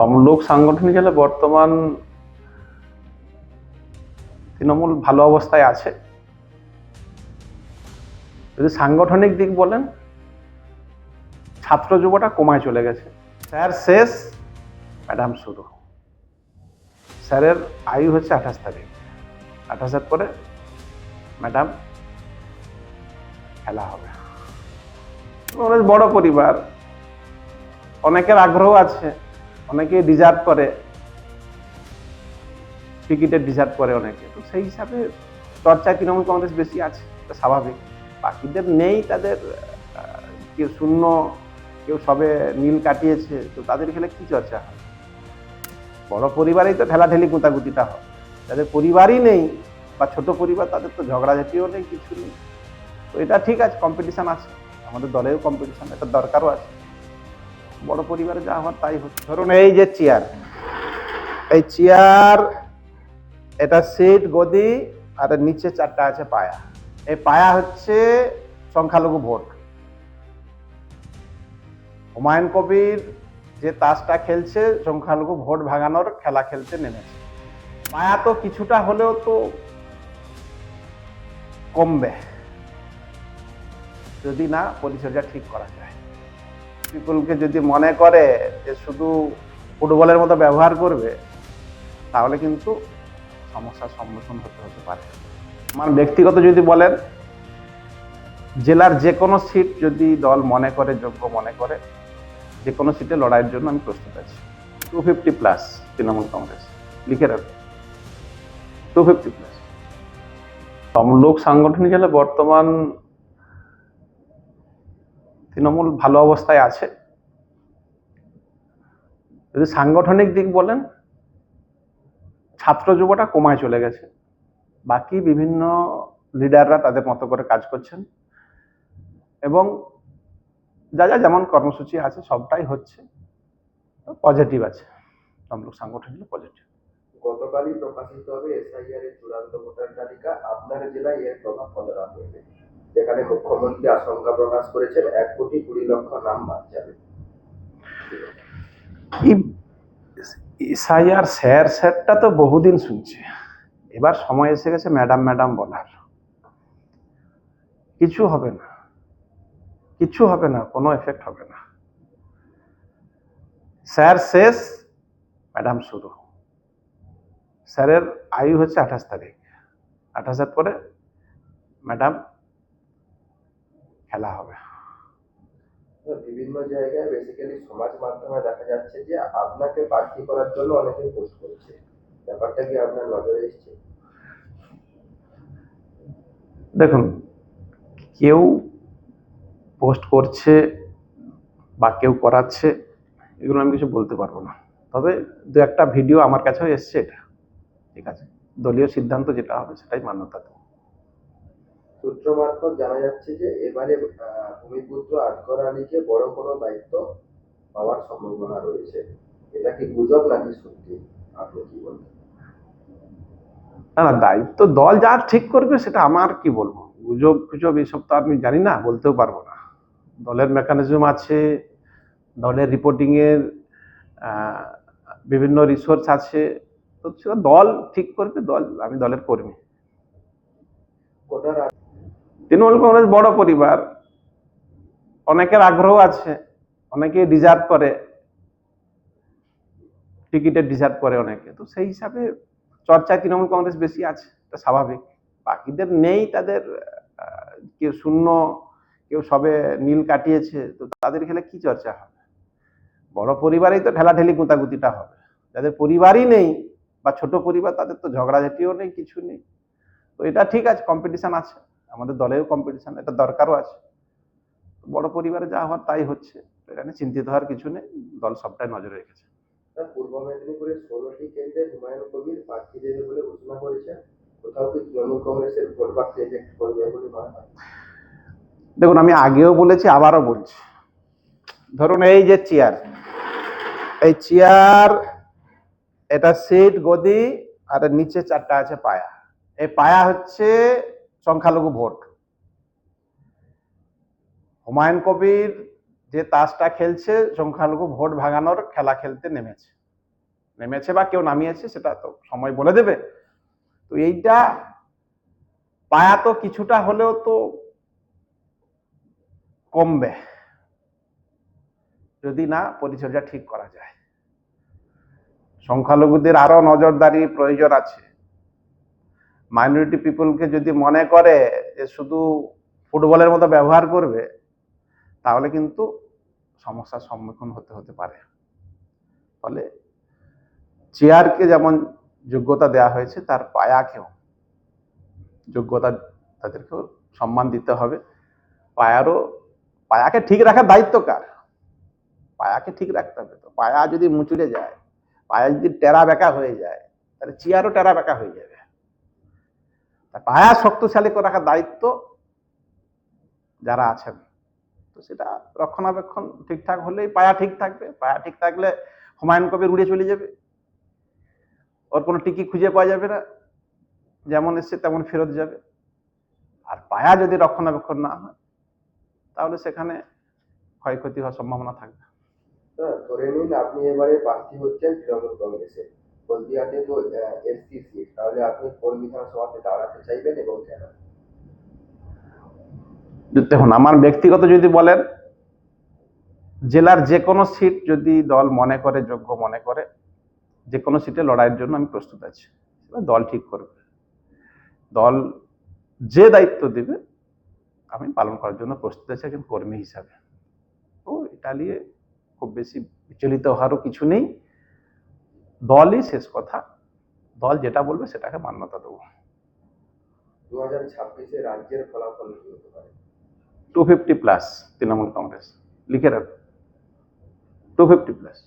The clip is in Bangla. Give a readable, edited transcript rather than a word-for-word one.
তমলুক সাংগঠনিক জেলা বর্তমান তৃণমূল ভালো অবস্থায় আছে। যদি সাংগঠনিক দিক বলেন, ছাত্র যুবটা কমায় চলে গেছে। স্যার শেষ, ম্যাডাম শুরু। স্যারের আয়ু হচ্ছে 28 তারিখ, 28-এর পরে ম্যাডাম খেলা হবে। অনেক বড় পরিবার, অনেকের আগ্রহ আছে, অনেকে ডিজার্ভ করে, টিকিটের ডিজার্ভ করে অনেকে। তো সেই হিসাবে চর্চায় তৃণমূল কংগ্রেস বেশি আছে, স্বাভাবিক। বাকিদের নেই, তাদের কেউ শূন্য, কেউ সবে নীল কাটিয়েছে, তো তাদের খেলে কি চর্চা হয়? বড় পরিবারেই তো ঠেলাঠেলি গুঁতাগুতিটা হয়। যাদের পরিবারই নেই বা ছোট পরিবার, তাদের তো ঝগড়াঝাটিও নেই, কিছু নেই। তো এটা ঠিক আছে, কম্পিটিশন আছে, আমাদের দলেও কম্পিটিশন, এটা দরকারও আছে। বড় পরিবারে যা হওয়ার তাই হচ্ছে। ধরুন এই যে চেয়ার, এই চেয়ার, এটা সিট, গদি, আর নিচে চারটা আছে পায়া। এই পায়া হচ্ছে সংখ্যালঘু ভোট। হুমায়ুন কবির যে তাসটা খেলছে, সংখ্যালঘু ভোট ভাগানোর খেলা খেলতে নেমেছে। পায়া তো কিছুটা হলেও তো কমবে যদি না পরিচর্যা ঠিক করা যায়। পিপুলকে যদি মনে করে যে শুধু ফুটবলের মতো ব্যবহার করবে, তাহলে কিন্তু সমস্যার সম্মুখীন হতে পারে। আমার ব্যক্তিগত যদি বলেন, জেলার যে কোনো সিট যদি দল মনে করে, যোগ্য মনে করে, যে কোনো সিটে লড়াইয়ের জন্য আমি প্রস্তুত আছি। 250+ তৃণমূল কংগ্রেস, লিখে রাখুন, 250+। তমলুক সাংগঠনিক জেলা বর্তমান তৃণমূল ভালো অবস্থায় আছে। যদি সাংগঠনিক দিক বলেন, ছাত্র যুবটা কমায় চলে গেছে। বাকি বিভিন্ন লিডাররা তাদের মতো করে কাজ করছেন, এবং যা যা যেমন কর্মসূচি আছে সবটাই হচ্ছে, পজিটিভ আছে। তমলুক সাংগঠনিক পজিটিভ। গতকালই প্রকাশিত হবে এসআইআর এর চূড়ান্ত ভোটার তালিকা। আপনার জেলায় এর প্রভাব কতটা পড়বে? যেখানে মুখ্যমন্ত্রী আশঙ্কা প্রকাশ করেছেন 1,20,00,000 নাম বাদ যাবে। কি এসআইআর স্যারটা তো বহুদিন শুনছে, এবার সময় এসে গেছে ম্যাডাম ম্যাডাম বলার। কিছু হবে না, কিছু হবে না, কোনো এফেক্ট হবে না। স্যার শেষ, ম্যাডাম শুরু। স্যারের আয়ু হচ্ছে 28 তারিখ, 28-এর পরে ম্যাডাম খেলা হবে। বিভিন্ন জায়গায় বেসিক্যালি সমাজ মাধ্যমে দেখা যাচ্ছে যে আপনাকে প্রার্থী করার জন্য অনেকে পোস্ট করছে, ব্যাপারটা কি আপনার নজরে এসেছে? দেখুন, কেউ পোস্ট করছে বা কেউ করাচ্ছে, এগুলো আমি কিছু বলতে পারবো না। তবে দু একটা ভিডিও আমার কাছেও এসছে, এটা ঠিক আছে, দলীয় সিদ্ধান্ত যেটা হবে সেটাই মান্যতা দেব। সূত্র মারফত জানা যাচ্ছে যে এবারে ভূমিপুত্র আকবর আলীকে বড় কোনো দায়িত্ব পাওয়ার সম্ভাবনা রয়েছে। এটা কি গুজব নাকি সত্যি? আপনি কি বলবেন? না না, দায়িত্ব দল যা ঠিক করবে সেটা আমার কি বলবো, গুজব গুজব এসব তো আমি জানি না, বলতেও পারবো না। দলের মেকানিজম আছে, দলের রিপোর্টিং এর বিভিন্ন রিসোর্স আছে, তো সেটা দল ঠিক করবে। আমি দলের কর্মী। তৃণমূল কংগ্রেস বড় পরিবার, অনেকের আগ্রহ আছে, অনেকে ডিজার্ভ করে, টিকিটের ডিজার্ভ করে অনেকে। তো সেই হিসাবে চর্চায় তৃণমূল কংগ্রেস বেশি আছে, এটা স্বাভাবিক। বাকিদের নেই, তাদের কেউ শূন্য, কেউ সবে নীল কাটিয়েছে, তো তাদের খেলে কি চর্চা হবে? বড় পরিবারেই তো ঠেলাঠেলি গুঁতাগুতিটা হবে। যাদের পরিবারই নেই বা ছোট পরিবার, তাদের তো ঝগড়াঝাটিও নেই, কিছু নেই। তো এটা ঠিক আছে, কম্পিটিশন আছে, আমাদের দলেও কম্পিটিশন, এটা দরকারও আছে। বড় পরিবারে যা হওয়ার তাই হচ্ছে, এখানে চিন্তিত হওয়ার কিছু নেই, দল সবটাই নজরে রেখেছে। পূর্ব মেদিনীপুরের 16টি কেন্দ্রে হুমায়ুন কবির প্রার্থী দেবে বলে ঘোষণা করেছেন। কোথাও কি তৃণমূল কংগ্রেসের ভোট বাক্সে এফেক্ট করবে বলে মনে হয়? দেখুন, আমি আগেও বলেছি, আবারও বলছি। ধরুন এই যে চেয়ার, এই চেয়ার, এটা সিট, গদি, আর নিচে চারটা আছে পায়া। এই পায়া হচ্ছে সংখ্যালঘু ভোট। হুমায়ুন কবির যে তাসটা খেলছে, সংখ্যালঘু ভোট ভাগানোর খেলা খেলতে নেমেছে। নেমেছে বা কেউ নামিয়েছে সেটা তো সময় বলে দেবে। তো এইটা পায়া তো কিছুটা হলেও তো কমবে যদি না পরিচর্যা ঠিক করা যায়। সংখ্যালঘুদের আরো নজরদারি প্রয়োজন আছে। মাইনরিটি পিপলকে যদি মনে করে যে শুধু ফুটবলের মতো ব্যবহার করবে, তাহলে কিন্তু সমস্যার সম্মুখীন হতে পারে। ফলে চেয়ারকে যেমন যোগ্যতা দেওয়া হয়েছে, তার পায়াকেও যোগ্যতা, তাদেরকেও সম্মান দিতে হবে। পায়াকে ঠিক রাখার দায়িত্ব কার? পায়াকে ঠিক রাখতে হবে। তো পায়া যদি মুচুড়ে যায়, পায়া যদি টেরা বেঁকা হয়ে যায়, তাহলে চেয়ারও টেরা বেঁকা হয়ে যাবে। পায়া শক্তিশালী করে রাখার দায়িত্ব যারা আছেন, তো সেটা রক্ষণাবেক্ষণ ঠিকঠাক হলেই পায়া ঠিক থাকবে। পায়া ঠিক থাকলে হুমায়ুন কবির উড়ে চলে যাবে, ওর কোনো টিকি খুঁজে পাওয়া যাবে না, যেমন এসছে তেমন ফেরত যাবে। আর পায়া যদি রক্ষণাবেক্ষণ না হয়, তাহলে সেখানে ক্ষয়ক্ষতি হওয়ার সম্ভাবনা থাকবে। ধরে নিন আপনি এবারে প্রার্থী হচ্ছেন তৃণমূল কংগ্রেসে, হলদিয়াতে তো এসসি সিট, তাহলে আপনি কোন বিধানসভাতে দাঁড়াতে চাইবেন এবং কেন? দেখুন, আমার ব্যক্তিগত যদি বলেন, জেলার যে কোনো সিট যদি দল মনে করে, যোগ্য মনে করে, যে কোনো সিটে লড়াইয়ের জন্য আমি প্রস্তুত আছি। দল ঠিক করবে, দল যে দায়িত্ব দেবে আমি পালন করার জন্য প্রস্তুত আছি একজন কর্মী হিসাবে। তো এটা নিয়ে খুব বেশি বিচলিত হওয়ারও কিছু নেই। দলই শেষ কথা, দল যেটা বলবে সেটাকে মান্যতা দেবো। 2026-এ রাজ্যের ফলাফল কি হতে পারে? 250 প্লাস তৃণমূল কংগ্রেস, লিখে রাখো, 250 প্লাস।